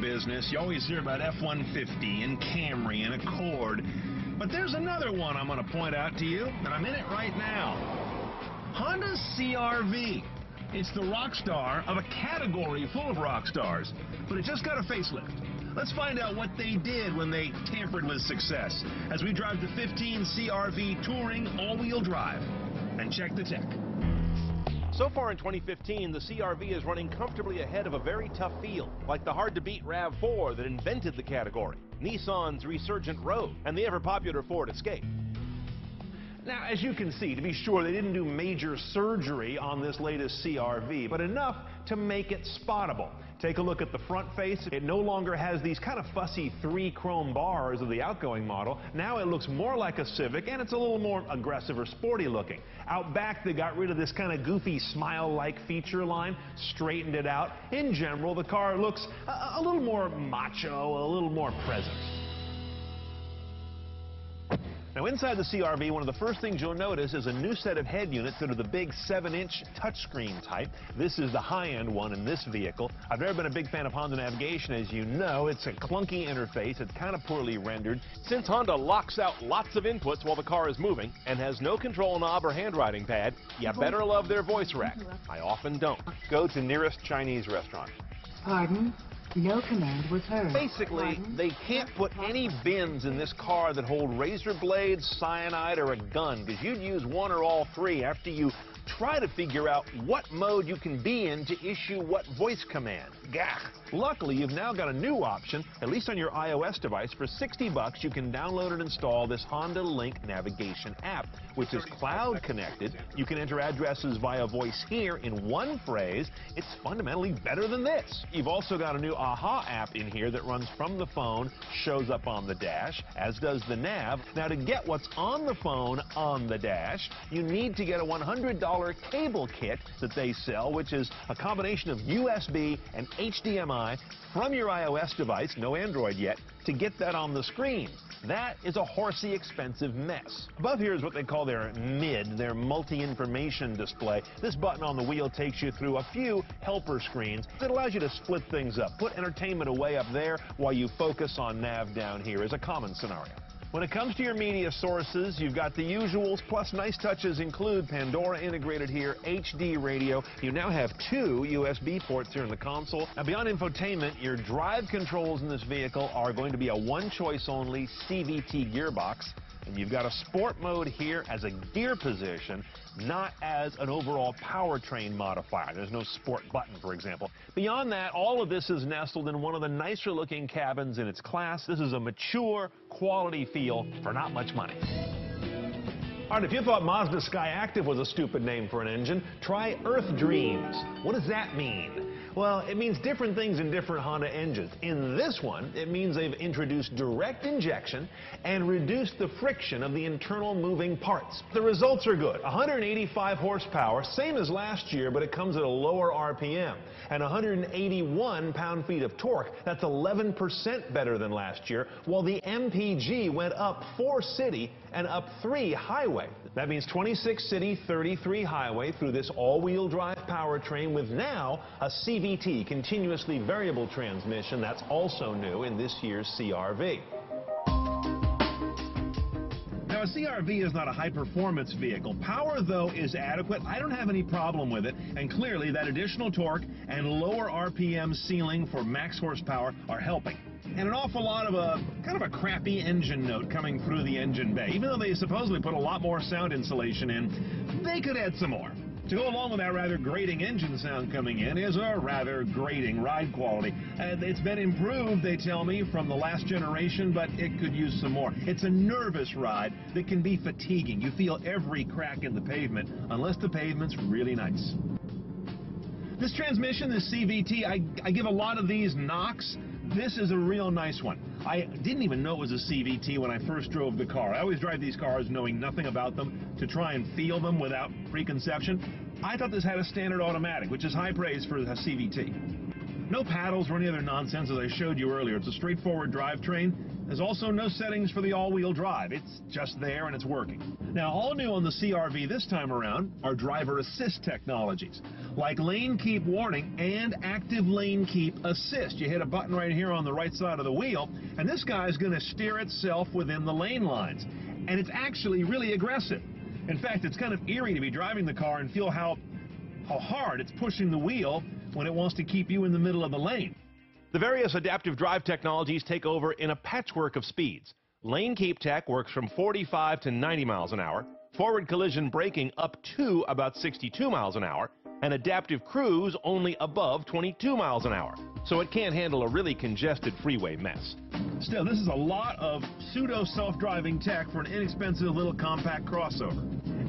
business, you always hear about F-150 and Camry and Accord. But there's another one I'm going to point out to you, and I'm in it right now. Honda CRV. It's the rock star of a category full of rock stars, but it just got a facelift. Let's find out what they did when they tampered with success as we drive the 15 CRV Touring all-wheel drive and check the tech. So far in 2015, the CRV is running comfortably ahead of a very tough field, like the hard-to-beat RAV4 that invented the category, Nissan's Resurgent Rogue, and the ever-popular Ford Escape. Now, as you can see, to be sure, they didn't do major surgery on this latest CRV, but enough to make it spottable. Take a look at the front face. It no longer has these kind of fussy 3 chrome bars of the outgoing model. Now it looks more like a Civic, and it's a little more aggressive or sporty looking. Out back, they got rid of this kind of goofy smile-like feature line, straightened it out. In general, the car looks a little more macho, a little more present. Now, inside the CRV, one of the first things you'll notice is a new set of head units that are the big 7-inch touchscreen type. This is the high-end one in this vehicle. I've never been a big fan of Honda navigation, as you know. It's a clunky interface. It's kind of poorly rendered. Since Honda locks out lots of inputs while the car is moving and has no control knob or handwriting pad, you better love their voice rack. I often don't. Go to nearest Chinese restaurant. Pardon? No command was heard. Basically, they can't put any bins in this car that hold razor blades, cyanide, or a gun, because you'd use one or all three after you try to figure out what mode you can be in to issue what voice command. Gah! Luckily, you've now got a new option, at least on your iOS device. For $60, you can download and install this Honda Link navigation app, which is cloud connected. You can enter addresses via voice here in one phrase. It's fundamentally better than this. You've also got a new AHA app in here that runs from the phone, shows up on the dash, as does the nav. Now, to get what's on the phone on the dash, you need to get a $100 cable kit that they sell, which is a combination of USB and HDMI from your iOS device, no Android yet, to get that on the screen. That is a horsey expensive mess. Above here is what they call their MID, their multi-information display. This button on the wheel takes you through a few helper screens. It allows you to split things up. Put entertainment away up there while you focus on nav down here is a common scenario. When it comes to your media sources, you've got the usuals, plus nice touches include Pandora integrated here, HD radio. You now have 2 USB ports here in the console. Now, beyond infotainment, your drive controls in this vehicle are going to be a one-choice only CVT gearbox. And you've got a sport mode here as a gear position, not as an overall powertrain modifier. There's no sport button, for example. Beyond that, all of this is nestled in one of the nicer looking cabins in its class. This is a mature, quality feel for not much money. All right, if you thought Mazda Skyactiv was a stupid name for an engine, try Earth Dreams. What does that mean? Well, it means different things in different Honda engines. In this one, it means they've introduced direct injection and reduced the friction of the internal moving parts. The results are good. 185 horsepower, same as last year, but it comes at a lower RPM. And 181 pound-feet of torque. That's 11% better than last year, while the MPG went up 4 city and up 3 highway. That means 26 city, 33 highway through this all-wheel drive powertrain with now a CVT, continuously variable transmission. That's also new in this year's CRV. Now, a CRV is not a high-performance vehicle. Power, though, is adequate. I don't have any problem with it. And clearly, that additional torque and lower RPM ceiling for max horsepower are helping. And an awful lot of a kind of a crappy engine note coming through the engine bay. Even though they supposedly put a lot more sound insulation in, they could add some more. To go along with that rather grating engine sound coming in is a rather grating ride quality. It's been improved, they tell me, from the last generation, but it could use some more. It's a nervous ride that can be fatiguing. You feel every crack in the pavement, unless the pavement's really nice. This transmission, this CVT, I give a lot of these knocks. This is a real nice one. I didn't even know it was a CVT when I first drove the car. I always drive these cars knowing nothing about them to try and feel them without preconception. I thought this had a standard automatic, which is high praise for a CVT. No paddles or any other nonsense as I showed you earlier. It's a straightforward drivetrain. There's also no settings for the all-wheel drive. It's just there and it's working. Now, all new on the CRV this time around are driver assist technologies, like lane keep warning and active lane keep assist. You hit a button right here on the right side of the wheel, and this guy's going to steer itself within the lane lines. And it's actually really aggressive. In fact, it's kind of eerie to be driving the car and feel how hard it's pushing the wheel when it wants to keep you in the middle of the lane. The various adaptive drive technologies take over in a patchwork of speeds. Lane keep tech works from 45 to 90 miles an hour, forward collision braking up to about 62 miles an hour, and adaptive cruise only above 22 miles an hour. So it can't handle a really congested freeway mess. Still, this is a lot of pseudo self-driving tech for an inexpensive little compact crossover.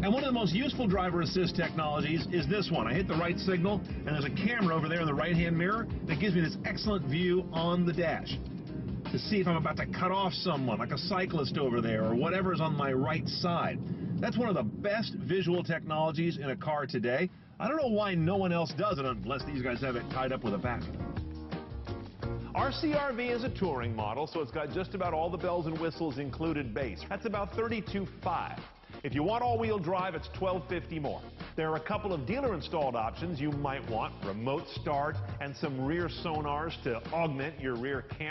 And one of the most useful driver assist technologies is this one. I hit the right signal, and there's a camera over there in the right-hand mirror that gives me this excellent view on the dash to see if I'm about to cut off someone, like a cyclist over there, or whatever's on my right side. That's one of the best visual technologies in a car today. I don't know why no one else does it unless these guys have it tied up with a pack. Our CRV is a touring model, so it's got just about all the bells and whistles included base. That's about $32,500. If you want all-wheel drive, it's $12.50 more. There are a couple of dealer-installed options you might want: remote start and some rear sonars to augment your rear camera.